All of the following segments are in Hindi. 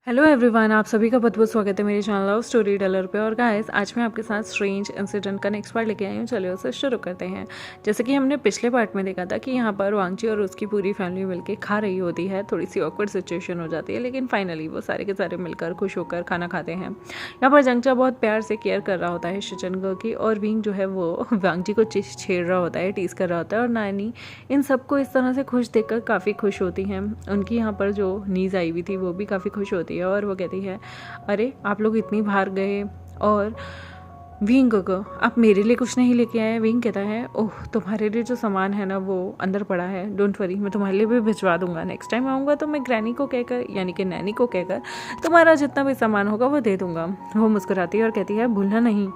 हेलो एवरीवन, आप सभी का बहुत बहुत स्वागत है मेरे चैनल लव स्टोरी टेलर पे। और गाइस, आज मैं आपके साथ स्ट्रेंज इंसिडेंट का नेक्स्ट पार्ट लेके आई हूँ। चलिए उसे शुरू करते हैं। जैसे कि हमने पिछले पार्ट में देखा था कि यहाँ पर वांगची और उसकी पूरी फैमिली मिलकर खा रही होती है। थोड़ी सी ऑकवर्ड सिचुएशन हो जाती है, लेकिन फाइनली वो सारे के सारे मिलकर खुश होकर खाना खाते हैं। यहाँ पर जंगचा बहुत प्यार से केयर कर रहा होता है शिचन की, और विंग जो है वो वांगची को छेड़ रहा होता है, टीज कर रहा होता है। और नानी इन सबको इस तरह से खुश देखकर काफ़ी खुश होती हैं। उनकी यहाँ पर जो नीज आई हुई थी वो भी काफ़ी खुश होती है, और वो कहती है, अरे आप लोग इतनी बाहर गए और विंग को आप मेरे लिए कुछ नहीं लेके आए। विंग कहता है, ओह तुम्हारे लिए जो सामान है ना वो अंदर पड़ा है, डोंट वरी, मैं तुम्हारे लिए भी भिजवा दूंगा। नेक्स्ट टाइम आऊँगा तो मैं ग्रैनी को कहकर, यानी कि नैनी को कहकर तुम्हारा जितना भी सामान होगा वो दे दूंगा। वो मुस्कुराती है और कहती है, भूलना नहीं।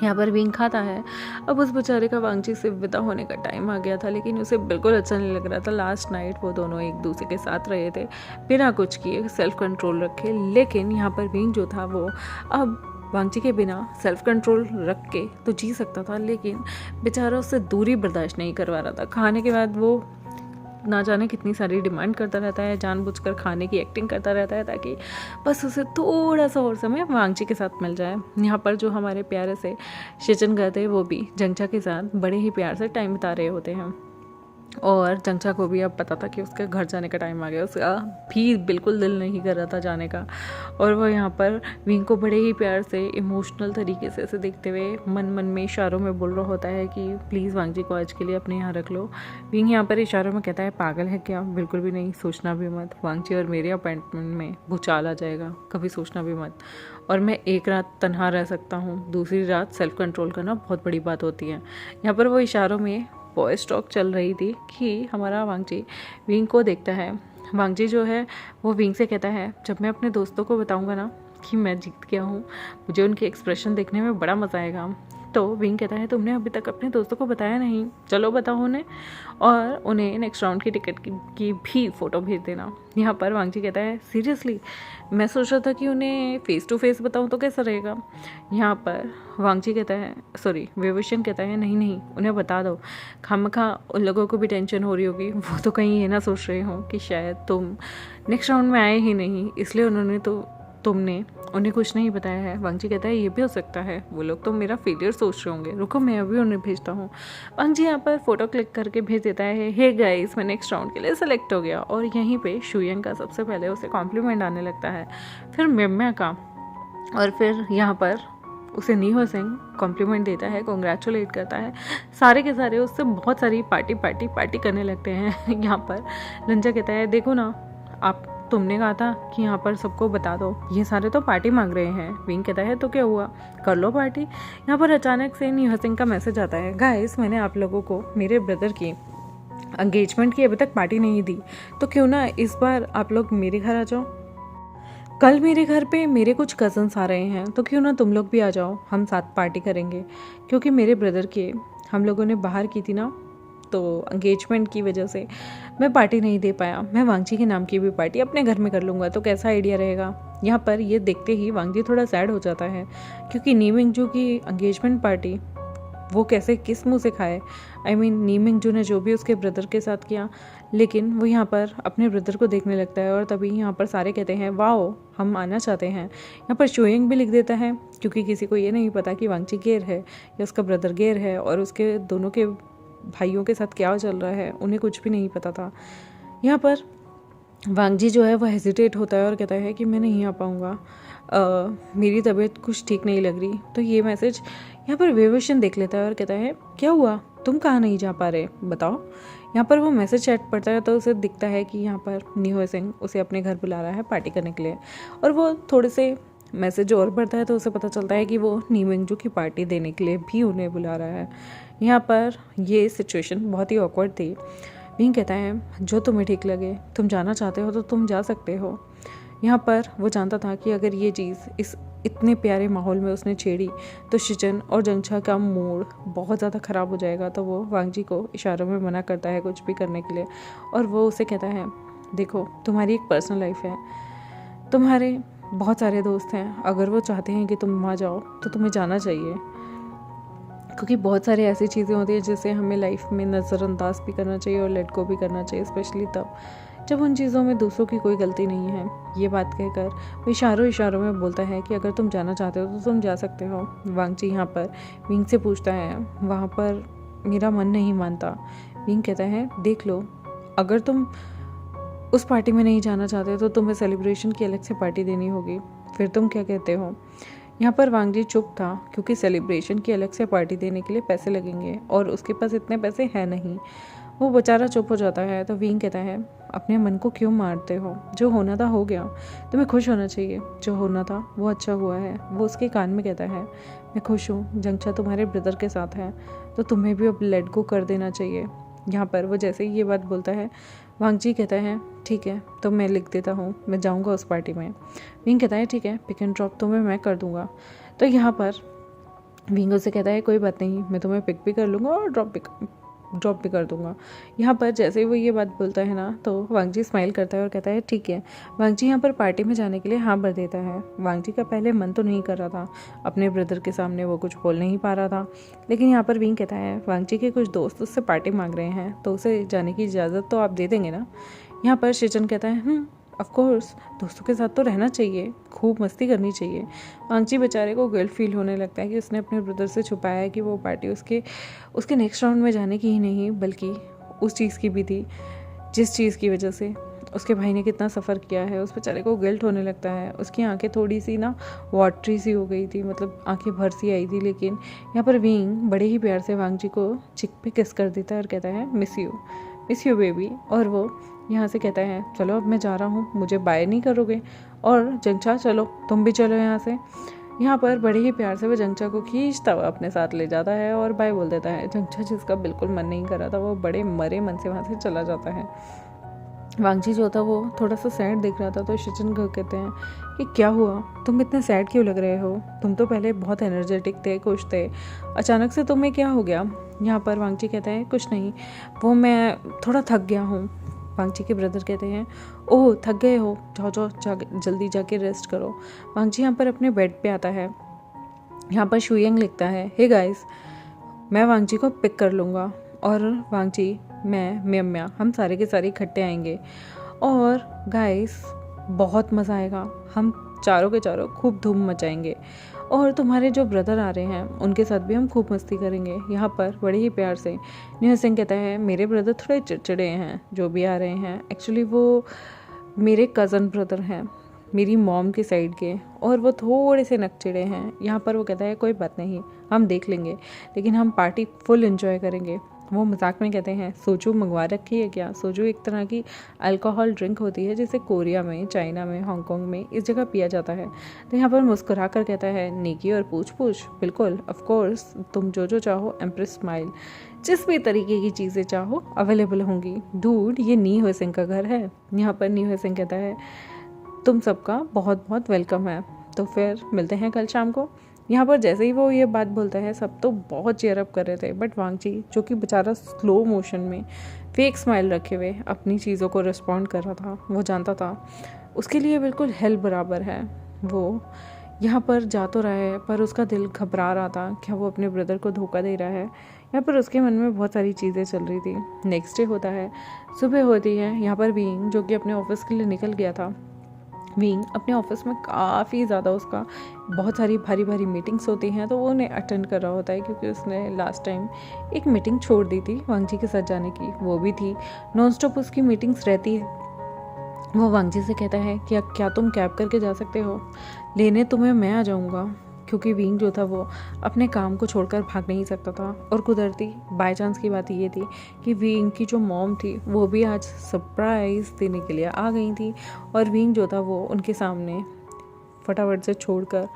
यहाँ पर विंग खाता है। अब उस बेचारे का वांगची से विदा होने का टाइम आ गया था, लेकिन उसे बिल्कुल अच्छा नहीं लग रहा था। लास्ट नाइट वो दोनों एक दूसरे के साथ रहे थे बिना कुछ किए, सेल्फ कंट्रोल रखे। लेकिन यहाँ पर विंग जो था वो अब वांगची के बिना सेल्फ कंट्रोल रख के तो जी सकता था, लेकिन बेचारा उससे दूरी बर्दाश्त नहीं करवा रहा था। खाने के बाद वो ना जाने कितनी सारी डिमांड करता रहता है, जानबूझकर खाने की एक्टिंग करता रहता है ताकि बस उसे थोड़ा सा और समय वांगची के साथ मिल जाए। यहाँ पर जो हमारे प्यारे से शिचन गए थे वो भी जंगचा के साथ बड़े ही प्यार से टाइम बिता रहे होते हैं। और जंगचा को भी अब पता था कि उसके घर जाने का टाइम आ गया। उसका भी बिल्कुल दिल नहीं कर रहा था जाने का, और वो यहाँ पर विंग को बड़े ही प्यार से इमोशनल तरीके से ऐसे देखते हुए मन मन में इशारों में बोल रहा होता है कि प्लीज़ वांगची को आज के लिए अपने यहाँ रख लो। विंग यहाँ पर इशारों में कहता है, पागल है क्या, बिल्कुल भी नहीं, सोचना भी मत। वांगची और मेरे अपार्टमेंट में भूचाल आ जाएगा, कभी सोचना भी मत। और मैं एक रात तन्हा रह सकता हूँ, दूसरी रात सेल्फ कंट्रोल करना बहुत बड़ी बात होती है। यहाँ पर वो इशारों में वॉइस टॉक चल रही थी कि हमारा वांगची विंग को देखता है। वांगची जो है वो विंग से कहता है, जब मैं अपने दोस्तों को बताऊंगा ना कि मैं जीत गया हूँ, मुझे उनके एक्सप्रेशन देखने में बड़ा मज़ा आएगा। तो विंग कहता है, तुमने अभी तक अपने दोस्तों को बताया नहीं, चलो बताओ उन्हें, और उन्हें नेक्स्ट राउंड की टिकट की भी फ़ोटो भेज देना। यहाँ पर वांगची कहता है, सीरियसली, मैं सोच रहा था कि उन्हें फेस टू फेस बताऊँ तो कैसा रहेगा। यहाँ पर वांगची कहता है, सॉरी वेवोशन कहता है, नहीं नहीं, उन्हें बता दो, खामखा उन लोगों को भी टेंशन हो रही होगी, वो तो कहीं ये ना सोच रहे हो कि शायद तुम नेक्स्ट राउंड में आए ही नहीं, इसलिए तुमने उन्हें कुछ नहीं बताया है। वांगची कहता है, ये भी हो सकता है, वो लोग तो मेरा फेलियर सोच रहे होंगे, रुको मैं अभी उन्हें भेजता हूँ। वांगची यहाँ पर फोटो क्लिक करके भेज देता है, हे गाइस, मैं नेक्स्ट राउंड के लिए सेलेक्ट हो गया। और यहीं पे शुयंग का सबसे पहले उसे कॉम्प्लीमेंट आने लगता है, फिर मेम्या का, और फिर यहाँ पर उसे नीहो सिंह कॉम्प्लीमेंट देता है, कॉन्ग्रेचुलेट करता है। सारे के सारे उससे बहुत सारी पार्टी करने लगते हैं। यहाँ पर लंजा कहता है, देखो ना, तुमने कहा था कि यहाँ पर सबको बता दो, ये सारे तो पार्टी मांग रहे हैं। विंग कहता है, तो क्या हुआ, कर लो पार्टी। यहाँ पर अचानक से नीहो सिंह का मैसेज आता है, गाइस, मैंने आप लोगों को मेरे ब्रदर की एंगेजमेंट की अभी तक पार्टी नहीं दी, तो क्यों ना इस बार आप लोग मेरे घर आ जाओ। कल मेरे घर पे मेरे कुछ कज़न्स आ रहे हैं, तो क्यों ना तुम लोग भी आ जाओ, हम साथ पार्टी करेंगे। क्योंकि मेरे ब्रदर के हम लोगों ने बाहर की थी ना, तो एंगेजमेंट की वजह से मैं पार्टी नहीं दे पाया। मैं वांगची के नाम की भी पार्टी अपने घर में कर लूँगा, तो कैसा आइडिया रहेगा। यहाँ पर ये देखते ही वांगची थोड़ा सैड हो जाता है, क्योंकि नी मिंगजू की एंगेजमेंट पार्टी वो कैसे, किस मुँह से खाए। आई मीन नी मिंगजू ने जो भी उसके ब्रदर के साथ किया, लेकिन वो यहाँ पर अपने ब्रदर को देखने लगता है। और तभी यहाँ पर सारे कहते हैं, वाओ, हम आना चाहते हैं। यहाँ पर शुयंग भी लिख देता है, क्योंकि किसी को ये नहीं पता कि वांगची गेर है या उसका ब्रदर गेर है, और उसके दोनों के भाइयों के साथ क्या चल रहा है उन्हें कुछ भी नहीं पता था। यहाँ पर वांगजी जो है वो हेजिटेट होता है और कहता है कि मैं नहीं आ पाऊँगा, मेरी तबीयत कुछ ठीक नहीं लग रही। तो ये मैसेज यहाँ पर वेवोशन देख लेता है और कहता है, क्या हुआ, तुम कहाँ नहीं जा पा रहे, बताओ। यहाँ पर वो मैसेज चैट पढ़ता है, तो उसे दिखता है कि यहाँ पर नीहो सिंह उसे अपने घर बुला रहा है पार्टी करने के लिए। और वो थोड़े से मैसेज और पढ़ता है, तो उसे पता चलता है कि वो नी मिंगजू की पार्टी देने के लिए भी उन्हें बुला रहा है। यहाँ पर ये सिचुएशन बहुत ही ऑकवर्ड थी। विंग कहता है, जो तुम्हें ठीक लगे, तुम जाना चाहते हो तो तुम जा सकते हो। यहाँ पर वो जानता था कि अगर ये चीज़ इस इतने प्यारे माहौल में उसने छेड़ी तो शिचन और जंगचा का मूड बहुत ज़्यादा ख़राब हो जाएगा। तो वो वांगजी को इशारों में मना करता है कुछ भी करने के लिए, और वो उसे कहता है, देखो, तुम्हारी एक पर्सनल लाइफ है, तुम्हारे बहुत सारे दोस्त हैं, अगर वो चाहते हैं कि तुम वहाँ जाओ तो तुम्हें जाना चाहिए। क्योंकि बहुत सारी ऐसी चीज़ें होती हैं जिसे हमें लाइफ में नज़रअंदाज भी करना चाहिए और लेट गो भी करना चाहिए, स्पेशली तब। जब उन चीज़ों में दूसरों की कोई गलती नहीं है। ये बात कहकर वो इशारों में बोलता है कि अगर तुम जाना चाहते हो तो तुम जा सकते हो। वांग जी यहाँ पर विंग से पूछता है, वहाँ पर मेरा मन नहीं मानता। विंग कहता है, देख लो, अगर तुम उस पार्टी में नहीं जाना चाहते तो तुम्हें सेलिब्रेशन की अलग से पार्टी देनी होगी। फिर तुम क्या कहते हो? यहाँ पर वांग जी चुप था, क्योंकि सेलिब्रेशन की अलग से पार्टी देने के लिए पैसे लगेंगे और उसके पास इतने पैसे हैं नहीं। वो बेचारा चुप हो जाता है। तो विंग कहता है, अपने मन को क्यों मारते हो? जो होना था हो गया, तुम्हें खुश होना चाहिए। जो होना था वो अच्छा हुआ है। वो उसके कान में कहता है, मैं खुश हूँ, जंगचा तुम्हारे ब्रदर के साथ है तो तुम्हें भी अब लेट गो कर देना चाहिए। यहाँ पर वो जैसे ही ये बात बोलता है, वांग जी कहता है, ठीक है तो मैं लिख देता हूँ, मैं जाऊँगा उस पार्टी में। विंग कहता है, ठीक है, पिक एंड ड्रॉप तुम्हें मैं कर दूँगा। तो यहाँ पर विंग उसे कहता है, कोई बात नहीं, मैं तुम्हें पिक भी कर लूँगा और ड्रॉप भी कर दूंगा। यहाँ पर जैसे ही वो ये बात बोलता है ना, तो वांग जी स्माइल करता है और कहता है, ठीक है। वांग जी यहाँ पर पार्टी में जाने के लिए हाँ भर देता है। वांग जी का पहले मन तो नहीं कर रहा था, अपने ब्रदर के सामने वो कुछ बोल नहीं पा रहा था, लेकिन यहाँ पर विंग कहता है, वांग जी के कुछ दोस्त उससे पार्टी मांग रहे हैं तो उसे जाने की इजाज़त तो आप दे देंगे ना? यहाँ पर शिचन कहता है, ऑफ कोर्स, दोस्तों के साथ तो रहना चाहिए, खूब मस्ती करनी चाहिए। वांग जी बेचारे को गिल्ट फील होने लगता है कि उसने अपने ब्रदर से छुपाया है कि वो पार्टी उसके नेक्स्ट राउंड में जाने की ही नहीं, बल्कि उस चीज़ की भी थी जिस चीज़ की वजह से उसके भाई ने कितना सफ़र किया है। उस बेचारे को गिल्ट होने लगता है। उसकी आंखें थोड़ी सी ना वाटरी सी हो गई थी, मतलब आंखें भर सी आई थी। लेकिन यहाँ पर विंग बड़े ही प्यार से वांग जी को चिक पे किस कर देता है और कहता है, मिस यू बेबी। और वो यहाँ से कहता है, चलो अब मैं जा रहा हूँ, मुझे बाय नहीं करोगे? और जंगचा, चलो तुम भी चलो यहाँ से। यहाँ पर बड़े ही प्यार से वो जंगचा को खींचता हुआ अपने साथ ले जाता है और बाय बोल देता है। जंगचा, जिसका बिल्कुल मन नहीं कर रहा था, वो बड़े मरे मन से वहाँ से चला जाता है। वांग जी जो था वो थोड़ा सा सैड दिख रहा था। तो शिचन कहते हैं कि क्या हुआ, तुम इतने सैड क्यों लग रहे हो? तुम तो पहले बहुत एनर्जेटिक थे, खुश थे, अचानक से तुम्हें क्या हो गया? यहाँ पर वांग जी कहते हैं, कुछ नहीं, वो मैं थोड़ा थक गया हूँ। वांग जी के ब्रदर कहते हैं, ओह थक गए हो, जाओ जल्दी जाके रेस्ट करो। वांग जी यहाँ पर अपने बेड पे आता है। यहाँ पर शुयंग लिखता है, हे गाइस, मैं वांग जी को पिक कर लूँगा और वांग जी, मैं, म्या, हम सारे के सारे इकट्ठे आएंगे और गाइस बहुत मज़ा आएगा। हम चारों के चारों खूब धूम मचाएंगे और तुम्हारे जो ब्रदर आ रहे हैं उनके साथ भी हम खूब मस्ती करेंगे। यहाँ पर बड़े ही प्यार से न्यू सिंह कहता है, मेरे ब्रदर थोड़े चिड़चिड़े हैं जो भी आ रहे हैं। एक्चुअली वो मेरे कज़न ब्रदर हैं, मेरी मॉम के साइड के, और वो थोड़े से नकचिड़े हैं। यहाँ पर वो कहता है, कोई बात नहीं, हम देख लेंगे, लेकिन हम पार्टी फुल एंजॉय करेंगे। वो मजाक में कहते हैं, सोजू मंगवा रखी है क्या? सोजू एक तरह की अल्कोहल ड्रिंक होती है जिसे कोरिया में, चाइना में, हांगकांग में इस जगह पिया जाता है। तो यहाँ पर मुस्कुरा कर कहता है, नेकी और पूछ बिल्कुल, ऑफ कोर्स, तुम जो चाहो, एम्प्रेस स्माइल, जिस भी तरीके की चीज़ें चाहो अवेलेबल होंगी। डूड, ये नी हुए सिंह का घर है। यहाँ पर नी हुए सिंह कहता है, तुम सबका बहुत बहुत वेलकम है। तो फिर मिलते हैं कल शाम को। यहाँ पर जैसे ही वो ये बात बोलता है, सब तो बहुत चेयर अप कर रहे थे, बट वांग जी, जो कि बेचारा स्लो मोशन में फेक स्माइल रखे हुए अपनी चीज़ों को रिस्पॉन्ड कर रहा था, वो जानता था उसके लिए बिल्कुल हेल बराबर है। वो यहाँ पर जा तो रहा है पर उसका दिल घबरा रहा था, क्या वो अपने ब्रदर को धोखा दे रहा है? यहाँ पर उसके मन में बहुत सारी चीज़ें चल रही थी। नेक्स्ट डे होता है, सुबह होती है। यहाँ पर विंग, जो कि अपने ऑफिस के लिए निकल गया था, विंग अपने ऑफिस में काफ़ी ज़्यादा उसका बहुत सारी भारी भारी मीटिंग्स होती हैं, तो वो उन्हें अटेंड कर रहा होता है, क्योंकि उसने लास्ट टाइम एक मीटिंग छोड़ दी थी वांग जी के साथ जाने की, वो भी थी नॉन स्टॉप उसकी मीटिंग्स रहती है। वो वांग जी से कहता है कि क्या तुम कैब करके जा सकते हो? लेने तुम्हें मैं आ जाऊँगा, क्योंकि विंग जो था वो अपने काम को छोड़कर भाग नहीं सकता था। और कुदरती बाय चांस की बात ये थी कि विंग की जो मॉम थी वो भी आज सरप्राइज़ देने के लिए आ गई थी, और विंग जो था वो उनके सामने फटाफट से छोड़कर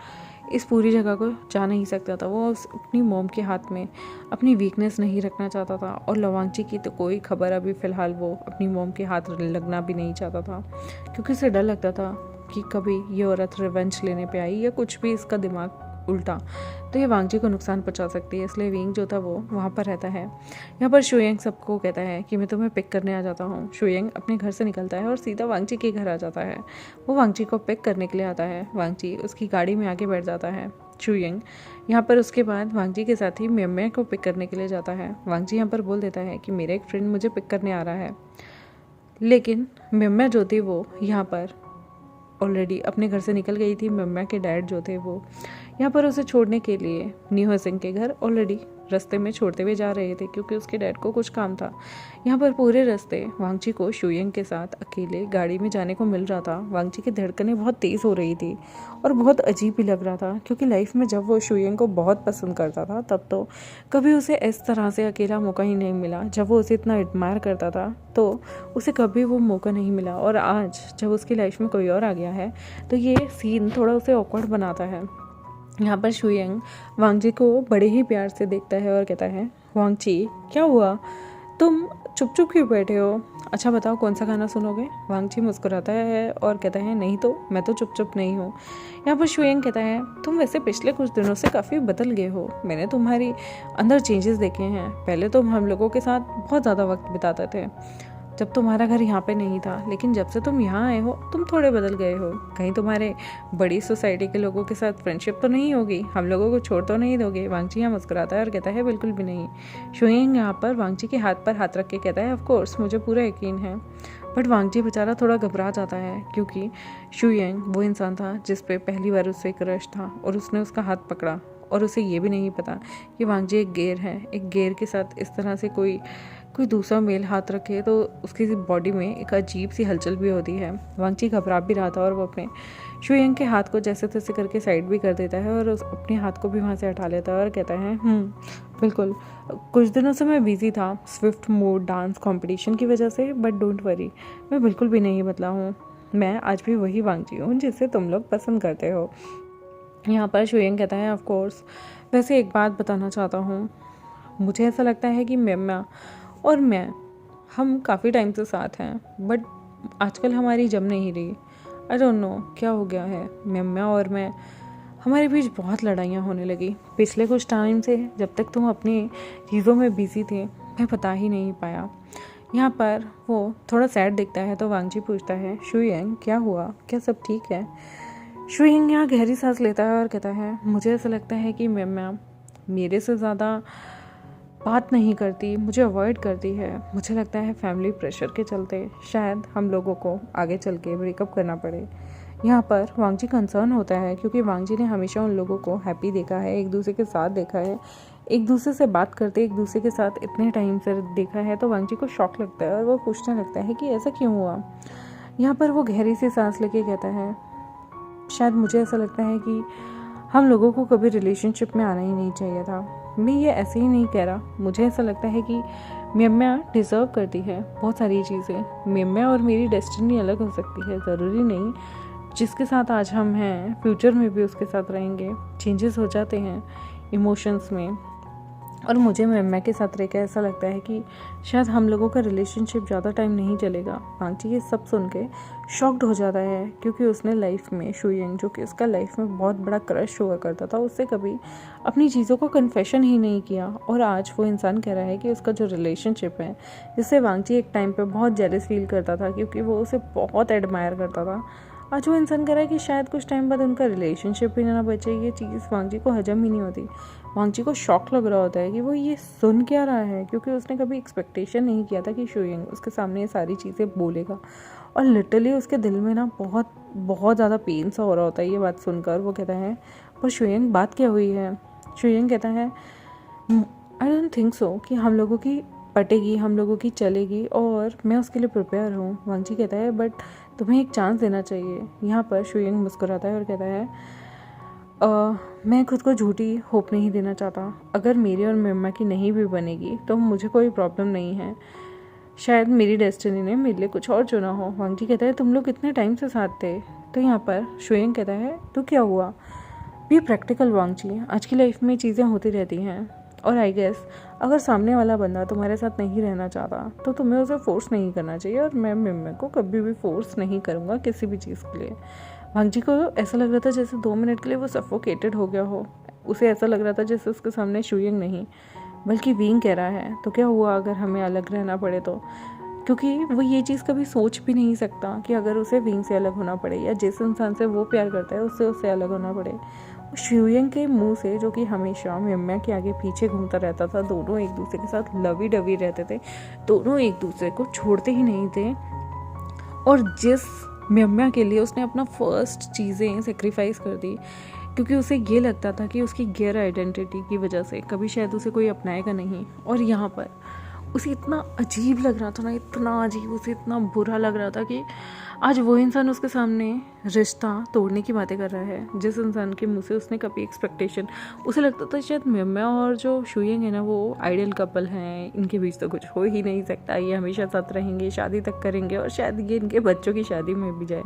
इस पूरी जगह को जा नहीं सकता था। वो अपनी मॉम के हाथ में अपनी वीकनेस नहीं रखना चाहता था, और लवांगची की तो कोई खबर अभी फ़िलहाल वो अपनी मॉम के हाथ लगना भी नहीं चाहता था, क्योंकि उसे डर लगता था कि कभी ये औरत रिवेंज लेने पे आई या कुछ भी इसका दिमाग उल्टा तो ये वांग जी को नुकसान पहुंचा सकती है। इसलिए विंग जो था वो वहाँ पर रहता है। यहाँ पर शुयंग सबको कहता है कि मैं तुम्हें पिक करने आ जाता हूँ। शुयंग अपने घर से निकलता है और सीधा वांग जी के घर आ जाता है। वो वांग जी को पिक करने के लिए आता है। वांग जी उसकी गाड़ी में आके बैठ जाता है। शुयंग यहाँ पर उसके बाद वांग जी के साथ ही म्या को पिक करने के लिए जाता है। वांग जी यहाँ पर बोल देता है कि मेरा एक फ्रेंड मुझे पिक करने आ रहा है। लेकिन मिम्या जो थी वो यहाँ पर ऑलरेडी अपने घर से निकल गई थी। मिम्या के डैड जो थे वो यहाँ पर उसे छोड़ने के लिए न्यू सिंह के घर ऑलरेडी रास्ते में छोड़ते हुए जा रहे थे, क्योंकि उसके डैड को कुछ काम था। यहाँ पर पूरे रास्ते वांगची को शुयंग के साथ अकेले गाड़ी में जाने को मिल रहा था। वांगची की धड़कनें बहुत तेज़ हो रही थी और बहुत अजीब भी लग रहा था, क्योंकि लाइफ में जब वो शुयंग को बहुत पसंद करता था तब तो कभी उसे इस तरह से अकेला मौका ही नहीं मिला। जब वो उसे इतना एडमायर करता था तो उसे कभी वो मौका नहीं मिला, और आज जब उसकी लाइफ में कोई और आ गया है तो ये सीन थोड़ा उसे ऑकवर्ड बनाता है। यहाँ पर शुयंग वांगजी को बड़े ही प्यार से देखता है और कहता है, वांगची क्या हुआ, तुम चुप चुप क्यों बैठे हो? अच्छा बताओ कौन सा गाना सुनोगे? वांगची मुस्कुराता है और कहता है, नहीं तो मैं तो चुप चुप नहीं हूँ। यहाँ पर शुयंग कहता है, तुम वैसे पिछले कुछ दिनों से काफ़ी बदल गए हो। मैंने तुम्हारी अंदर चेंजेस देखे हैं। पहले तुम हम लोगों के साथ बहुत ज़्यादा वक्त बिताते थे जब तुम्हारा घर यहाँ पे नहीं था, लेकिन जब से तुम यहाँ आए हो तुम थोड़े बदल गए हो। कहीं तुम्हारे बड़ी सोसाइटी के लोगों के साथ फ्रेंडशिप तो नहीं होगी? हम लोगों को छोड़ तो नहीं दोगे? वांगची यहाँ मुस्कुराता है और कहता है, बिल्कुल भी नहीं। शुयंग यहाँ पर वांगची के हाथ पर हाथ रख के कहता है, ऑफ कोर्स मुझे पूरा यकीन है। बट वांगची बेचारा थोड़ा घबरा जाता है, क्योंकि शुयंग वो इंसान था जिस पे पहली बार उससे क्रश था और उसने उसका हाथ पकड़ा, और उसे ये भी नहीं पता कि वांगजी एक गेर है। एक गेर के साथ इस तरह से कोई दूसरा मेल हाथ रखे तो उसकी बॉडी में एक अजीब सी हलचल भी होती है। वांगची घबरा भी रहा था और वो अपने शुयंग के हाथ को जैसे तैसे करके साइड भी कर देता है और उस अपने हाथ को भी वहाँ से हटा लेता है और कहता है, बिल्कुल कुछ दिनों से मैं बिजी था स्विफ्ट मोड डांस कंपटीशन की वजह से, बट डोंट वरी, मैं बिल्कुल भी नहीं बदला हूँ। मैं आज भी वही वांगची हूँ जिसे तुम लोग पसंद करते हो। यहाँ पर शुयंग कहता है, ऑफ कोर्स वैसे एक बात बताना चाहता हूँ, मुझे ऐसा लगता है कि मिम्या और मैं हम काफ़ी टाइम से साथ हैं, बट आजकल हमारी जम नहीं रही। आई डोंट नो क्या हो गया है। मिम्या और मैं, हमारे बीच बहुत लड़ाइयाँ होने लगी पिछले कुछ टाइम से। जब तक तुम अपनी चीज़ों में बिजी थे मैं बता ही नहीं पाया। यहाँ पर वो थोड़ा सैड दिखता है तो वांगची पूछता है, शुयंग क्या हुआ, क्या सब ठीक है? शुयंग यहाँ गहरी सांस लेता है और कहता है, मुझे ऐसा लगता है कि मिम्या मेरे से ज़्यादा बात नहीं करती, मुझे अवॉइड करती है। मुझे लगता है फैमिली प्रेशर के चलते शायद हम लोगों को आगे चल के ब्रेकअप करना पड़े। यहाँ पर वांगची कंसर्न होता है, क्योंकि वांगची ने हमेशा उन लोगों को हैप्पी देखा है, एक दूसरे के साथ देखा है, एक दूसरे से बात करते एक दूसरे के साथ इतने टाइम से देखा है। तो वांगची को शॉक लगता है और वो पूछने लगता है कि ऐसा क्यों हुआ। यहाँ पर वो गहरी सी सांस लेके कहता है, शायद मुझे ऐसा लगता है कि हम लोगों को कभी रिलेशनशिप में आना ही नहीं चाहिए था। मैं ये ऐसे ही नहीं कह रहा, मुझे ऐसा लगता है कि मिम्या डिज़र्व करती है बहुत सारी चीज़ें। मिम्या और मेरी डेस्टिनी अलग हो सकती है, ज़रूरी नहीं जिसके साथ आज हम हैं फ्यूचर में भी उसके साथ रहेंगे। चेंजेस हो जाते हैं इमोशंस में, और मुझे मिम्या के साथ रहकर ऐसा लगता है कि शायद हम लोगों का रिलेशनशिप ज़्यादा टाइम नहीं चलेगा। वांगची ये सब सुन के शॉक्ड हो जाता है, क्योंकि उसने लाइफ में शुयंग, जो कि उसका लाइफ में बहुत बड़ा क्रश हुआ करता था, उससे कभी अपनी चीज़ों को कन्फेशन ही नहीं किया। और आज वो इंसान कह रहा है कि उसका जो रिलेशनशिप है, जिससे वांगची एक टाइम पे बहुत जेलस फील करता था क्योंकि वो उसे बहुत एडमायर करता था, आज वो इंसान कह रहा है कि शायद कुछ टाइम बाद उनका रिलेशनशिप भी ना बचे। ये चीज़ वांगची को हजम ही नहीं होती। वांगची को शॉक लग रहा होता है कि वो ये सुन क्या रहा है, क्योंकि उसने कभी एक्सपेक्टेशन नहीं किया था कि शुयंग उसके सामने ये सारी चीज़ें बोलेगा। और लिटरली उसके दिल में ना बहुत बहुत ज़्यादा पेन सा हो रहा होता है ये बात सुनकर। वो कहता है, पर शुयंग बात क्या हुई है? शुयंग कहता है, आई डोंट थिंक सो कि हम लोगों की पटेगी, हम लोगों की चलेगी, और मैं उसके लिए प्रिपेयर हूँ। वांगची कहता है, बट तुम्हें एक चांस देना चाहिए। यहाँ पर शुयंग मुस्कुराता है और कहता है, मैं खुद को झूठी होप नहीं देना चाहता। अगर मेरी और मिम्या की नहीं भी बनेगी तो मुझे कोई प्रॉब्लम नहीं है। शायद मेरी डेस्टिनी ने मेरे लिए कुछ और चुना हो। वांगची कहता है, तुम लोग कितने टाइम से साथ थे? तो यहाँ पर शुयंग कहता है, तो क्या हुआ? बी प्रैक्टिकल वांगची, आज की लाइफ में चीज़ें होती रहती हैं, और आई गेस अगर सामने वाला बंदा तुम्हारे साथ नहीं रहना चाहता तो तुम्हें उसे फोर्स नहीं करना चाहिए, और मैं मिम्या को कभी भी फोर्स नहीं करूँगा किसी भी चीज़ के लिए। वांगची को ऐसा लग रहा था जैसे 2 मिनट के लिए वो सफोकेटेड हो गया हो। उसे ऐसा लग रहा था जैसे उसके सामने शुयंग नहीं बल्कि विंग कह रहा है, तो क्या हुआ अगर हमें अलग रहना पड़े तो? क्योंकि वो ये चीज़ कभी सोच भी नहीं सकता कि अगर उसे विंग से अलग होना पड़े, या जिस इंसान से वो प्यार करता है उससे अलग होना पड़े। शुयंग के मुंह से, जो कि हमेशा मिम्या के आगे पीछे घूमता रहता था, दोनों एक दूसरे के साथ लवी डवी रहते थे, दोनों एक दूसरे को छोड़ते ही नहीं थे, और जिस म्यम्या के लिए उसने अपना फर्स्ट चीज़ें सेक्रीफाइस कर दी, क्योंकि उसे ये लगता था कि उसकी गैर आइडेंटिटी की वजह से कभी शायद उसे कोई अपनाएगा नहीं। और यहाँ पर उसे इतना अजीब लग रहा था ना, इतना अजीब, उसे इतना बुरा लग रहा था कि आज वो इंसान उसके सामने रिश्ता तोड़ने की बातें कर रहा है, जिस इंसान के मुंह से उसने कभी एक्सपेक्टेशन, उसे लगता था शायद म्यम्या और जो शुयिंग है ना वो आइडियल कपल हैं, इनके बीच तो कुछ हो ही नहीं सकता, ये हमेशा साथ रहेंगे, शादी तक करेंगे और शायद ये इनके बच्चों की शादी में भी जाए।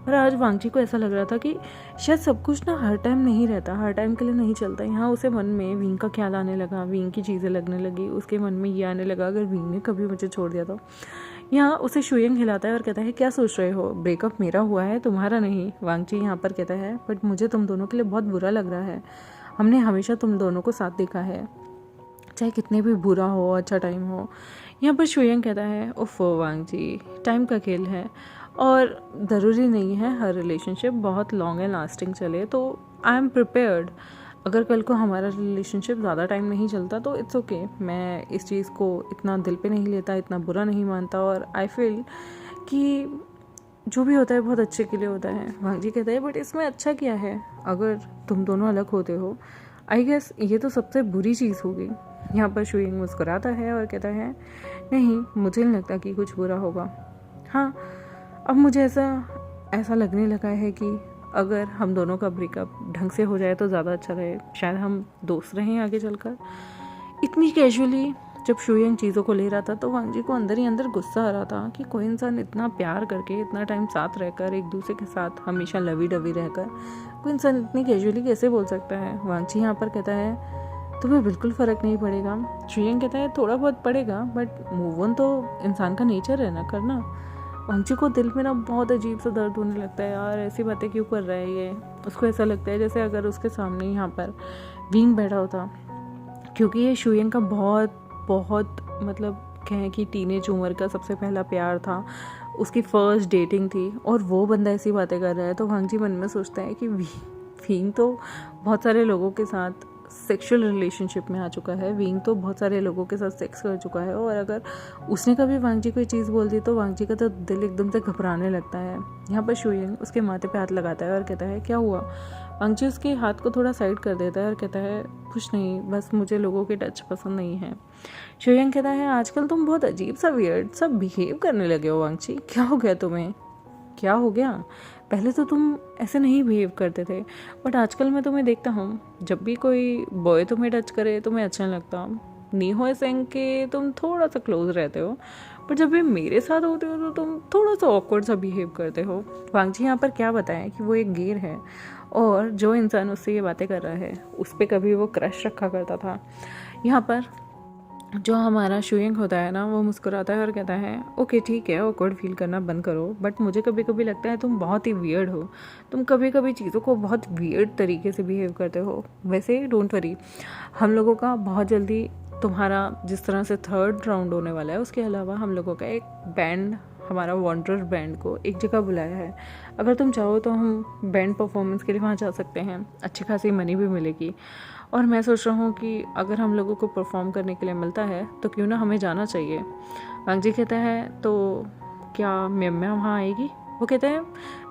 पर आज वांगची को ऐसा लग रहा था कि शायद सब कुछ ना हर टाइम नहीं रहता, हर टाइम के लिए नहीं चलता। यहाँ उसे मन में विंग का ख्याल आने लगा, विंग की चीज़ें लगने लगी, उसके मन में ये आने लगा अगर विंग ने कभी मुझे छोड़ दिया तो। यहाँ उसे शुयिंग हिलाता है और कहता है क्या सोच रहे हो, ब्रेकअप मेरा हुआ है तुम्हारा नहीं। वांगची यहाँ पर कहता है बट मुझे तुम दोनों के लिए बहुत बुरा लग रहा है, हमने हमेशा तुम दोनों को साथ देखा है, चाहे कितने भी बुरा हो अच्छा टाइम हो। यहाँ पर शुयिंग कहता है उफ वांगची, टाइम का खेल है और ज़रूरी नहीं है हर रिलेशनशिप बहुत लॉन्ग एंड लास्टिंग चले, तो आई एम प्रिपेयर्ड। अगर कल को हमारा रिलेशनशिप ज़्यादा टाइम नहीं चलता तो इट्स ओके, मैं इस चीज़ को इतना दिल पे नहीं लेता, इतना बुरा नहीं मानता और आई फील कि जो भी होता है बहुत अच्छे के लिए होता है। वांगजी कहता है बट इसमें अच्छा क्या है, अगर तुम दोनों अलग होते हो आई गेस ये तो सबसे बुरी चीज़ होगी। यहाँ पर शुयिंग मुस्कुराता है और कहता है नहीं, मुझे नहीं लगता कि कुछ बुरा होगा। हाँ, अब मुझे ऐसा लगने लगा है कि अगर हम दोनों का ब्रेकअप ढंग से हो जाए तो ज़्यादा अच्छा रहे, शायद हम दोस्त रहें आगे चलकर। इतनी कैजुअली जब शुयिंग चीज़ों को ले रहा था तो वांगजी को अंदर ही अंदर गुस्सा आ रहा था कि कोई इंसान इतना प्यार करके, इतना टाइम साथ रहकर, एक दूसरे के साथ हमेशा लवी डवी रहकर, कोई इंसान इतनी कैजुअली कैसे बोल सकता है। वांगजी यहाँ पर कहता है तुम्हें बिल्कुल फ़र्क नहीं पड़ेगा। शुयिंग कहता है थोड़ा बहुत पड़ेगा बट मूव ऑन तो इंसान का नेचर है ना करना। वांगची को दिल में ना बहुत अजीब सा दर्द होने लगता है, यार ऐसी बातें क्यों कर रहा है ये। उसको ऐसा लगता है जैसे अगर उसके सामने यहाँ पर विंग बैठा होता, क्योंकि ये शुयिंग का बहुत बहुत मतलब कहें कि टीनेज उम्र का सबसे पहला प्यार था, उसकी फर्स्ट डेटिंग थी और वो बंदा ऐसी बातें कर रहा है। तो वांगची मन में सोचता है कि विंग तो बहुत सारे लोगों के साथ सेक्सुअल रिलेशनशिप में आ चुका है, विंग तो बहुत सारे लोगों के साथ सेक्स कर चुका है और अगर उसने कभी वांगची कोई चीज़ बोल दी तो वांगची का तो दिल एकदम से घबराने लगता है। यहाँ पर शुयिंग उसके माथे पे हाथ लगाता है और कहता है क्या हुआ। वांगची उसके हाथ को थोड़ा साइड कर देता है और कहता है कुछ नहीं, बस मुझे लोगों के टच पसंद नहीं है। शुयिंग कहता है आजकल तुम बहुत अजीब सा वियर्ड सब बिहेव करने लगे हो वांगची, क्या हो गया तुम्हें, क्या हो गया। पहले तो तुम ऐसे नहीं बिहेव करते थे बट आजकल मैं तुम्हें देखता हूँ, जब भी कोई बॉय तुम्हें टच करे तुम्हें अच्छा नहीं लगता। नीहो सेंग के तुम थोड़ा सा क्लोज रहते हो पर जब भी मेरे साथ होते हो तो तुम थोड़ा सा ऑकवर्ड सा बिहेव करते हो। वांगची यहाँ पर क्या बताएं कि वो एक गेर है और जो इंसान उससे ये बातें कर रहा है उस पर कभी वो क्रश रखा करता था। यहाँ पर जो हमारा शुयिंग होता है ना वो मुस्कुराता है और कहता है ओके ठीक है, ऑकवर्ड फील करना बंद करो, बट मुझे कभी कभी लगता है तुम बहुत ही वियर्ड हो, तुम कभी कभी चीज़ों को बहुत वियर्ड तरीके से बिहेव करते हो। वैसे डोंट वरी, हम लोगों का बहुत जल्दी तुम्हारा जिस तरह से थर्ड राउंड होने वाला है उसके अलावा हम लोगों का एक बैंड, हमारा वॉन्डर बैंड को एक जगह बुलाया है। अगर तुम चाहो तो हम बैंड परफॉर्मेंस के लिए वहाँ जा सकते हैं, अच्छी खासी मनी भी मिलेगी और मैं सोच रहा हूँ कि अगर हम लोगों को परफॉर्म करने के लिए मिलता है तो क्यों ना हमें जाना चाहिए। वांगजी कहता है तो क्या म्यम्या वहाँ आएगी। वो कहता है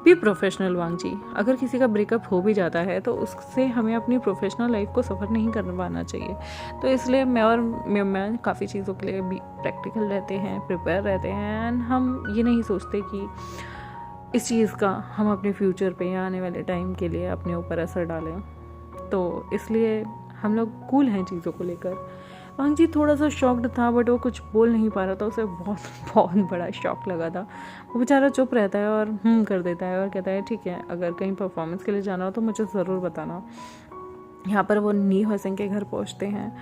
बी प्रोफेशनल वांगजी, अगर किसी का ब्रेकअप हो भी जाता है तो उससे हमें अपनी प्रोफेशनल लाइफ को सफ़र नहीं करवाना चाहिए। तो इसलिए मैं और म्यम्या काफ़ी चीज़ों के लिए भी प्रैक्टिकल रहते हैं, प्रिपेयर रहते हैं एंड हम ये नहीं सोचते कि इस चीज़ का हम अपने फ्यूचर पे या आने वाले टाइम के लिए अपने ऊपर असर डालें। तो इसलिए हम लोग कूल हैं चीज़ों को लेकर। वांगजी थोड़ा सा शॉक्ड था बट वो कुछ बोल नहीं पा रहा था, उसे बहुत बहुत बड़ा शॉक लगा था। वो बेचारा चुप रहता है और कर देता है और कहता है ठीक है, अगर कहीं परफॉर्मेंस के लिए जाना हो तो मुझे ज़रूर बताना। यहाँ पर वो नीहो सेंग के घर पहुँचते हैं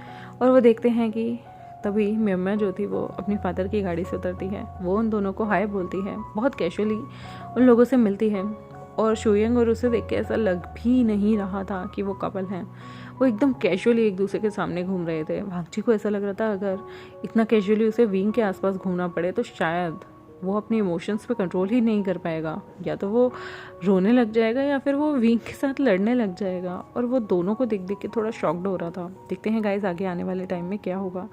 और वो देखते हैं कि तभी म्यम्या जो थी वो अपनी फादर की गाड़ी से उतरती है, वो उन दोनों को हाय बोलती है, बहुत कैजुअली उन लोगों से मिलती है और शुयिंग और उसे देख के ऐसा लग भी नहीं रहा था कि वो कपल हैं। वो एकदम कैजुअली एक दूसरे के सामने घूम रहे थे। वांगची को ऐसा लग रहा था अगर इतना कैजुअली उसे विंग के आसपास घूमना पड़े तो शायद वो अपने इमोशंस पे कंट्रोल ही नहीं कर पाएगा, या तो वो रोने लग जाएगा या फिर वो विंग के साथ लड़ने लग जाएगा। और वो दोनों को देख देख के थोड़ा शॉक्ड हो रहा था। देखते हैं गाइस आगे आने वाले टाइम में क्या होगा।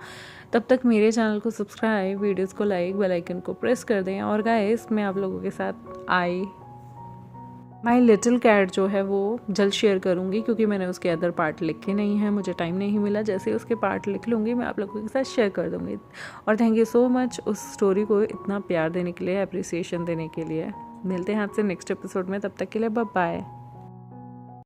तब तक मेरे चैनल को सब्सक्राइब, वीडियोस को लाइक, बेल आइकन को प्रेस कर दें। और गाइस मैं आप लोगों के साथ माई लिटिल कैट जो है वो जल्द शेयर करूँगी, क्योंकि मैंने उसके अदर पार्ट लिखे नहीं हैं, मुझे टाइम नहीं मिला। जैसे उसके पार्ट लिख लूँगी मैं आप लोगों के साथ शेयर कर दूँगी। और थैंक यू सो मच उस स्टोरी को इतना प्यार देने के लिए, अप्रिसिएशन देने के लिए। मिलते हैं आपसे नेक्स्ट एपिसोड में, तब तक के लिए बाय बाय।